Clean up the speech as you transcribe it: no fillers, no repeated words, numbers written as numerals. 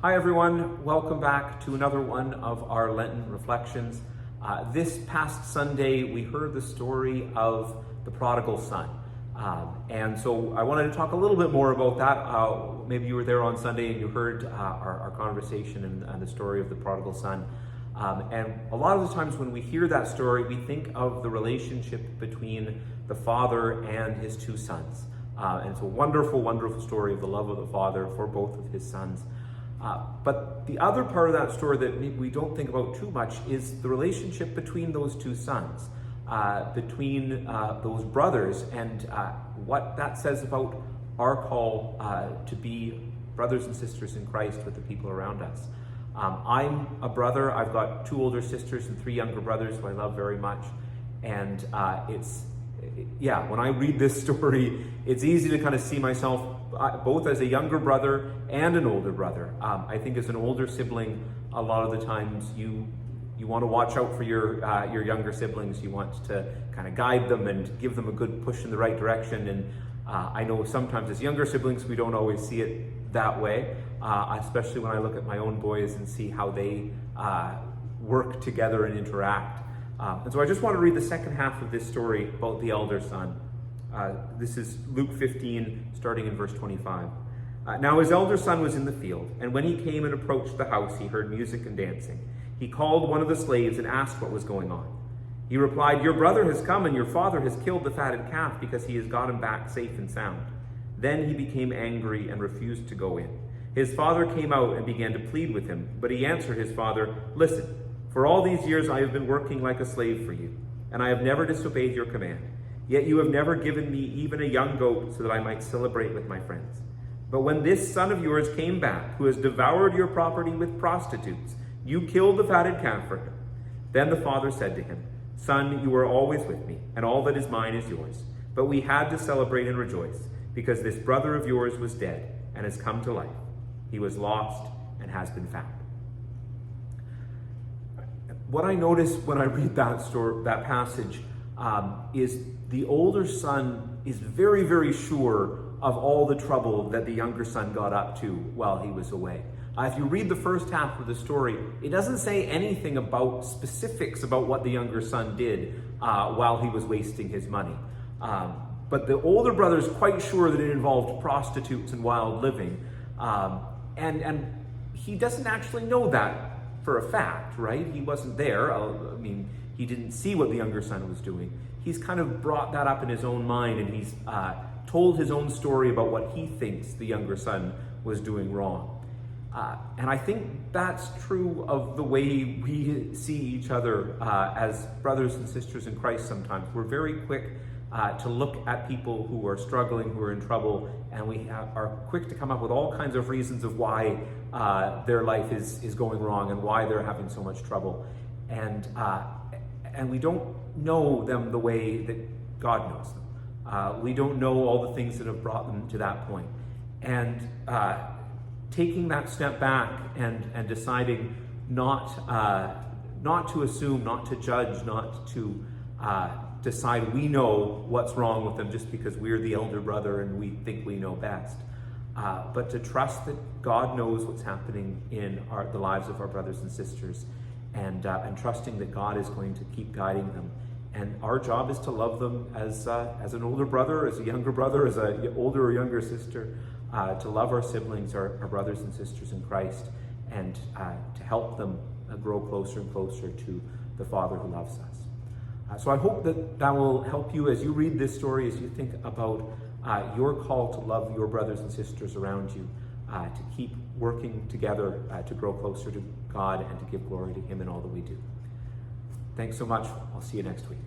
Hi everyone, welcome back to another one of our Lenten reflections. This past Sunday we heard the story of the prodigal son. And so I wanted to talk a little bit more about that. Maybe you were there on Sunday and you heard our conversation and the story of the prodigal son. And a lot of the times when we hear that story, we think of the relationship between the father and his two sons. And it's a wonderful, wonderful story of the love of the father for both of his sons. But the other part of that story that we don't think about too much is the relationship between those two sons, between those brothers, and what that says about our call to be brothers and sisters in Christ with the people around us. I'm a brother. I've got 2 older sisters and 3 younger brothers who I love very much. And when I read this story, it's easy to kind of see myself both as a younger brother and an older brother. I think as an older sibling, a lot of the times you want to watch out for your younger siblings. You want to kind of guide them and give them a good push in the right direction. And I know sometimes as younger siblings, we don't always see it that way, especially when I look at my own boys and see how they work together and interact. And so I just want to read the second half of this story about the elder son. This is Luke 15, starting in verse 25. Now his elder son was in the field, and when he came and approached the house, he heard music and dancing. He called one of the slaves and asked what was going on. He replied, "Your brother has come, and your father has killed the fatted calf because he has got him back safe and sound." Then he became angry and refused to go in. His father came out and began to plead with him, but he answered his father, "Listen, for all these years I have been working like a slave for you, and I have never disobeyed your command. Yet you have never given me even a young goat so that I might celebrate with my friends. But when this son of yours came back, who has devoured your property with prostitutes, you killed the fatted calf for him." Then the father said to him, "Son, you are always with me, and all that is mine is yours. But we had to celebrate and rejoice, because this brother of yours was dead and has come to life. He was lost and has been found." What I notice when I read that passage is the older son is very, very sure of all the trouble that the younger son got up to while he was away. If you read the first half of the story, it doesn't say anything about specifics about what the younger son did while he was wasting his money. But the older brother is quite sure that it involved prostitutes and wild living. And he doesn't actually know that for a fact, right? He wasn't there. He didn't see what the younger son was doing. He's kind of brought that up in his own mind, and he's told his own story about what he thinks the younger son was doing wrong. And I think that's true of the way we see each other as brothers and sisters in Christ sometimes. We're very quick to look at people who are struggling, who are in trouble, and we are quick to come up with all kinds of reasons of why their life is going wrong and why they're having so much trouble. And we don't know them the way that God knows them. We don't know all the things that have brought them to that point. And taking that step back and deciding not to assume, not to judge, not to decide we know what's wrong with them just because we're the elder brother and we think we know best. But to trust that God knows what's happening in the lives of our brothers and sisters, and trusting that God is going to keep guiding them. And our job is to love them as an older brother, as a younger brother, as an older or younger sister, to love our siblings, our brothers and sisters in Christ, and to help them grow closer and closer to the Father who loves us. So I hope that will help you as you read this story, as you think about your call to love your brothers and sisters around you, to keep working together to grow closer to God and to give glory to Him in all that we do. Thanks so much. I'll see you next week.